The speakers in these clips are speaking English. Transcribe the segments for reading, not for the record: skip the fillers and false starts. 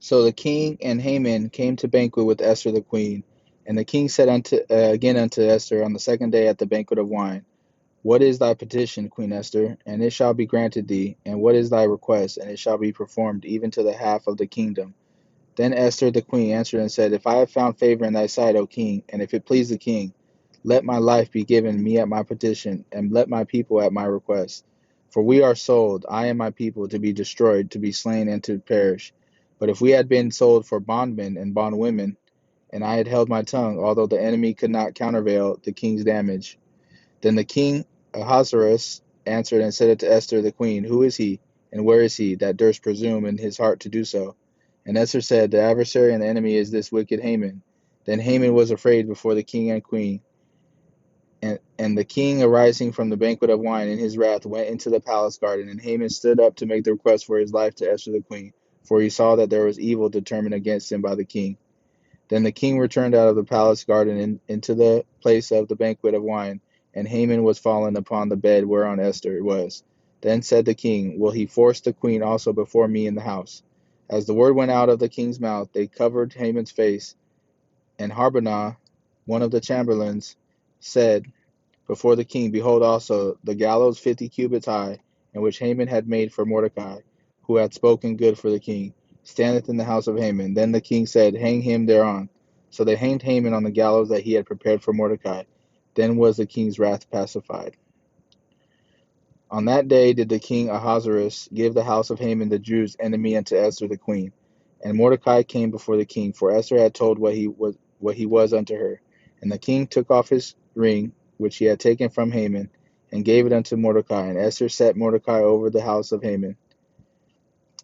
So the king and Haman came to banquet with Esther the queen. And the king said again unto Esther on the second day at the banquet of wine, What is thy petition, Queen Esther? And it shall be granted thee. And what is thy request? And it shall be performed, even to the half of the kingdom. Then Esther the queen answered and said, If I have found favor in thy sight, O king, and if it please the king, let my life be given me at my petition, and let my people at my request. For we are sold, I and my people, to be destroyed, to be slain, and to perish. But if we had been sold for bondmen and bondwomen, and I had held my tongue, although the enemy could not countervail the king's damage. Then the king Ahasuerus answered and said to Esther the queen, Who is he, and where is he, that durst presume in his heart to do so? And Esther said, The adversary and the enemy is this wicked Haman. Then Haman was afraid before the king and queen. And the king, arising from the banquet of wine in his wrath, went into the palace garden. And Haman stood up to make the request for his life to Esther the queen, for he saw that there was evil determined against him by the king. Then the king returned out of the palace garden into the place of the banquet of wine, and Haman was fallen upon the bed whereon Esther was. Then said the king, Will he force the queen also before me in the house? As the word went out of the king's mouth, they covered Haman's face. And Harbonah, one of the chamberlains, said before the king, Behold also the gallows 50 cubits high, and which Haman had made for Mordecai, who had spoken good for the king, standeth in the house of Haman. Then the king said, Hang him thereon. So they hanged Haman on the gallows that he had prepared for Mordecai. Then was the king's wrath pacified. On that day did the king Ahasuerus give the house of Haman the Jews' enemy unto Esther the queen. And Mordecai came before the king, for Esther had told what he was unto her. And the king took off his ring, which he had taken from Haman, and gave it unto Mordecai. And Esther set Mordecai over the house of Haman.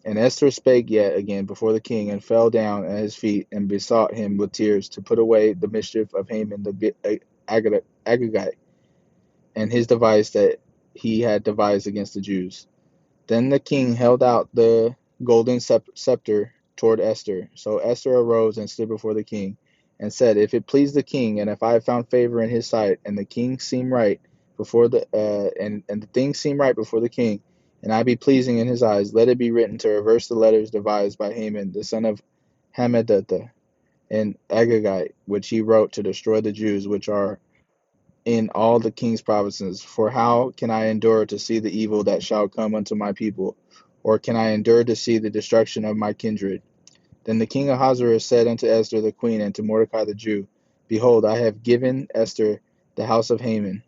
And Esther spake yet again before the king, and fell down at his feet, and besought him with tears to put away the mischief of Haman the Agagite, and his device that he had devised against the Jews. Then the king held out the golden scepter toward Esther. So Esther arose and stood before the king, and said, If it please the king, and if I have found favor in his sight, and the king seem right before and the things seem right before the king, and I be pleasing in his eyes, let it be written to reverse the letters devised by Haman the son of Hammedatha and Agagite, which he wrote to destroy the Jews which are in all the king's provinces. For how can I endure to see the evil that shall come unto my people? Or can I endure to see the destruction of my kindred? Then the king Ahasuerus said unto Esther the queen and to Mordecai the Jew, Behold, I have given Esther the house of Haman,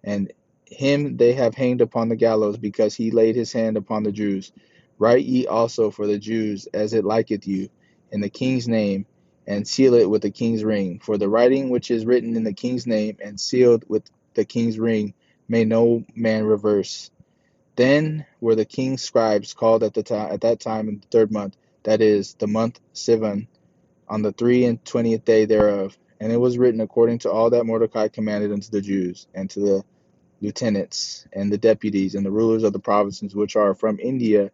and him they have hanged upon the gallows, because he laid his hand upon the Jews. Write ye also for the Jews as it liketh you, in the king's name, and seal it with the king's ring. For the writing which is written in the king's name, and sealed with the king's ring, may no man reverse. Then were the king's scribes called at that time in the third month, that is, the month Sivan, on the 23rd day thereof. And it was written according to all that Mordecai commanded unto the Jews, and to the lieutenants, and the deputies, and the rulers of the provinces which are from India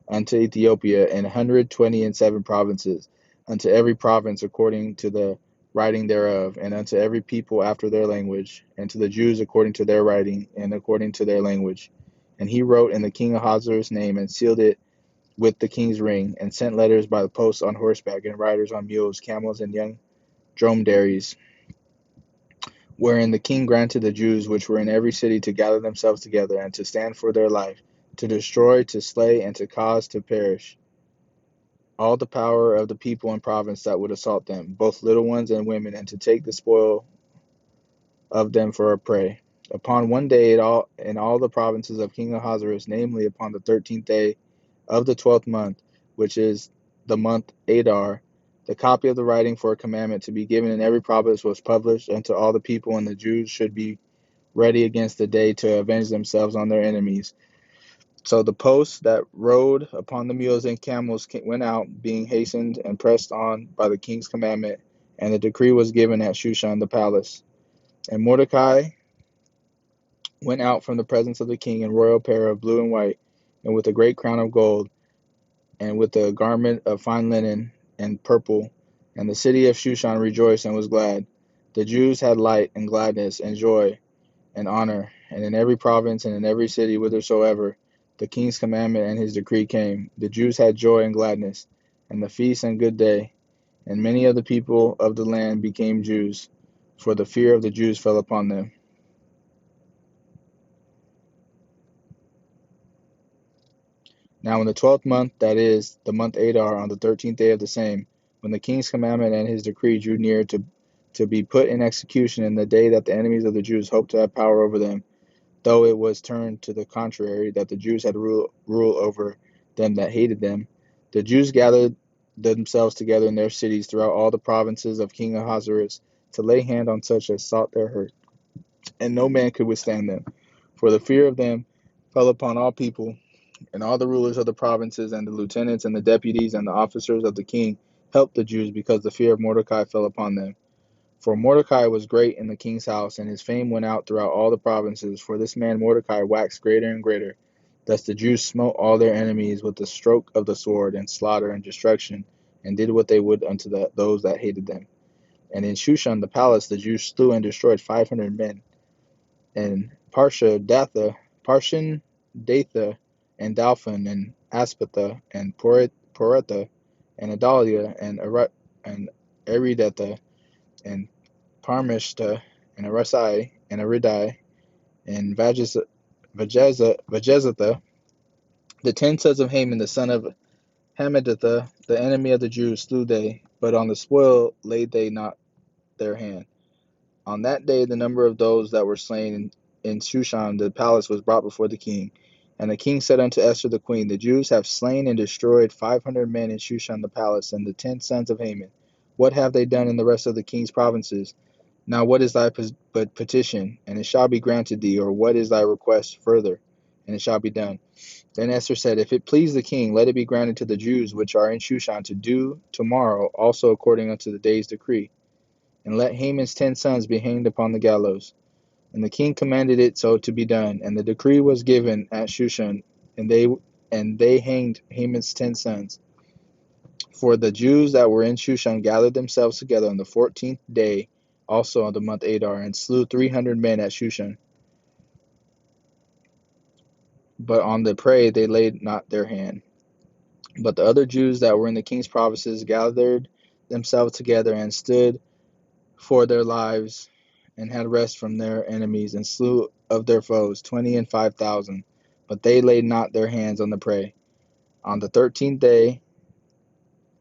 unto Ethiopia, and 127 provinces, unto every province according to the writing thereof, and unto every people after their language, and to the Jews according to their writing, and according to their language. And he wrote in the king Ahasuerus' name, and sealed it with the king's ring, and sent letters by the post on horseback, and riders on mules, camels, and young dromedaries, wherein the king granted the Jews which were in every city to gather themselves together, and to stand for their life, to destroy, to slay, and to cause to perish all the power of the people and province that would assault them, both little ones and women, and to take the spoil of them for a prey. Upon one day in all the provinces of King Ahasuerus, namely upon the 13th day of the 12th month, which is the month Adar, the copy of the writing for a commandment to be given in every province was published unto all the people, and the Jews should be ready against the day to avenge themselves on their enemies. So the posts that rode upon the mules and camels went out, being hastened and pressed on by the king's commandment, and the decree was given at Shushan the palace. And Mordecai went out from the presence of the king in royal apparel of blue and white, and with a great crown of gold, and with a garment of fine linen and purple. And the city of Shushan rejoiced and was glad. The Jews had light and gladness and joy and honor, and in every province and in every city whithersoever the king's commandment and his decree came, the Jews had joy and gladness. and the feast and good day. And many of the people of the land became Jews, for the fear of the Jews fell upon them. Now in the 12th month, that is, the month Adar, on the 13th day of the same, when the king's commandment and his decree drew near to be put in execution in the day that the enemies of the Jews hoped to have power over them, though it was turned to the contrary, that the Jews had rule over them that hated them, the Jews gathered themselves together in their cities throughout all the provinces of King Ahasuerus to lay hand on such as sought their hurt, and no man could withstand them. For the fear of them fell upon all people, and all the rulers of the provinces, and the lieutenants, and the deputies, and the officers of the king helped the Jews, because the fear of Mordecai fell upon them. For Mordecai was great in the king's house, and his fame went out throughout all the provinces. For this man Mordecai waxed greater and greater. Thus the Jews smote all their enemies with the stroke of the sword, and slaughter and destruction, and did what they would unto those that hated them. And in Shushan the palace the Jews slew and destroyed 500 men. And Parshan, Datha, and Dalphon, and Aspatha, and Poretha, and Adalia, and Aridatha, and Parmeshta, and Arasai, and Aridai, and Vajezatha, the 10 sons of Haman, the son of Hammedatha, the enemy of the Jews, slew they, but on the spoil laid they not their hand. On that day the number of those that were slain in Shushan the palace was brought before the king. And the king said unto Esther the queen, The Jews have slain and destroyed 500 men in Shushan the palace, and the 10 sons of Haman. What have they done in the rest of the king's provinces? Now what is thy petition? And it shall be granted thee. Or what is thy request further? And it shall be done. Then Esther said, If it please the king, let it be granted to the Jews which are in Shushan to do tomorrow also according unto the day's decree. And let Haman's 10 sons be hanged upon the gallows. And the king commanded it so to be done. And the decree was given at Shushan, and they hanged Haman's 10 sons. For the Jews that were in Shushan gathered themselves together on the 14th day, also on the month Adar, and slew 300 men at Shushan. But on the prey they laid not their hand. But the other Jews that were in the king's provinces gathered themselves together and stood for their lives, and had rest from their enemies, and slew of their foes 20,005. But they laid not their hands on the prey. On the 13th day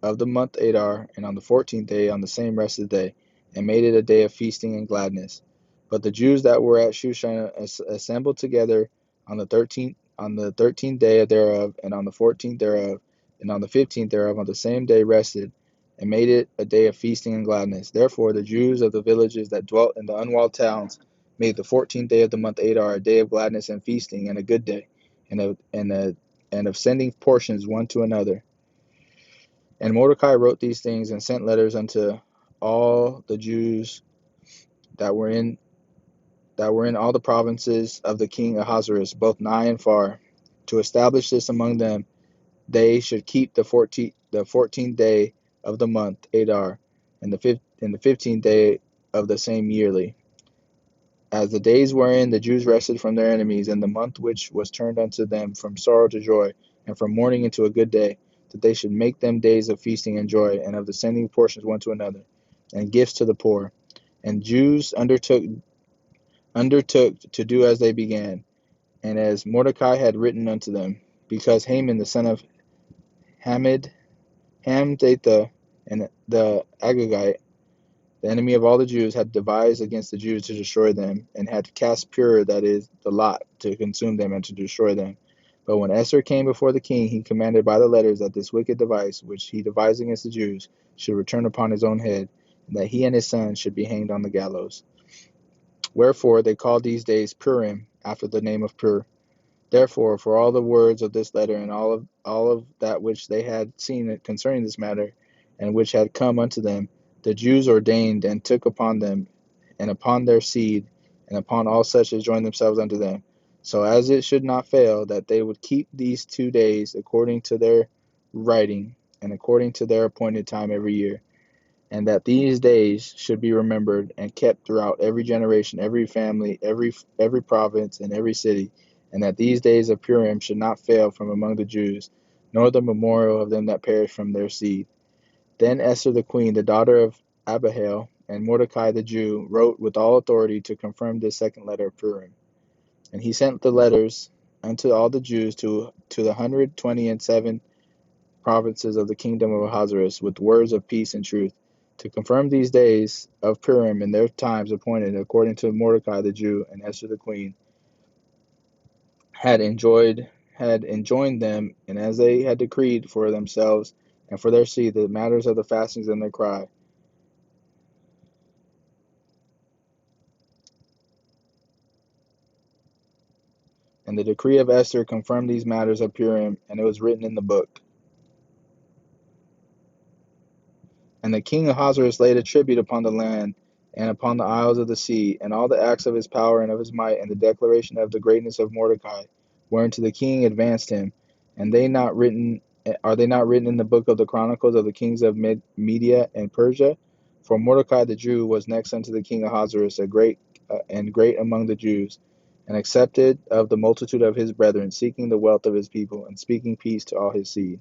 of the month Adar, and on the 14th day, on the same rested day, and made it a day of feasting and gladness. But the Jews that were at Shushan assembled together on the 13th day thereof, and on the 14th thereof, and on the 15th thereof, on the same day rested, and made it a day of feasting and gladness. Therefore the Jews of the villages that dwelt in the unwalled towns made the 14th day of the month Adar a day of gladness and feasting, and a good day, and of sending portions one to another. And Mordecai wrote these things and sent letters unto all the Jews that were in all the provinces of the king Ahasuerus, both nigh and far, to establish this among them. They should keep the 14th day of the month Adar, and the 15th day of the same yearly, as the days wherein the Jews rested from their enemies, and the month which was turned unto them from sorrow to joy, and from mourning into a good day, that they should make them days of feasting and joy, and of the sending portions one to another, and gifts to the poor. And Jews undertook to do as they began, and as Mordecai had written unto them, because Haman the son of Hamdatha, and the Agagite, the enemy of all the Jews, had devised against the Jews to destroy them, and had cast Pur, that is, the lot, to consume them and to destroy them. But when Esther came before the king, he commanded by the letters that this wicked device, which he devised against the Jews, should return upon his own head, and that he and his sons should be hanged on the gallows. Wherefore they called these days Purim, after the name of Pur. Therefore, for all the words of this letter, and all of that which they had seen concerning this matter, and which had come unto them, the Jews ordained and took upon them, and upon their seed, and upon all such as joined themselves unto them, so as it should not fail, that they would keep these 2 days according to their writing, and according to their appointed time every year, and that these days should be remembered and kept throughout every generation, every family, every province, and every city, and that these days of Purim should not fail from among the Jews, nor the memorial of them that perish from their seed. Then Esther the queen, the daughter of Abihail, and Mordecai the Jew, wrote with all authority to confirm this second letter of Purim. And he sent the letters unto all the Jews to the 127 provinces of the kingdom of Ahasuerus with words of peace and truth, to confirm these days of Purim in their times appointed, according to Mordecai the Jew and Esther the queen had enjoined them, and as they had decreed for themselves and for their seed the matters of the fastings and their cry. And the decree of Esther confirmed these matters of Purim, and it was written in the book. And the king Ahasuerus laid a tribute upon the land and upon the isles of the sea, and all the acts of his power and of his might, and the declaration of the greatness of Mordecai, whereunto the king advanced him. And they not written are they not written in the book of the chronicles of the kings of Media and Persia? For Mordecai the Jew was next unto the king Ahasuerus, a great and great among the Jews, and accepted of the multitude of his brethren, seeking the wealth of his people, and speaking peace to all his seed.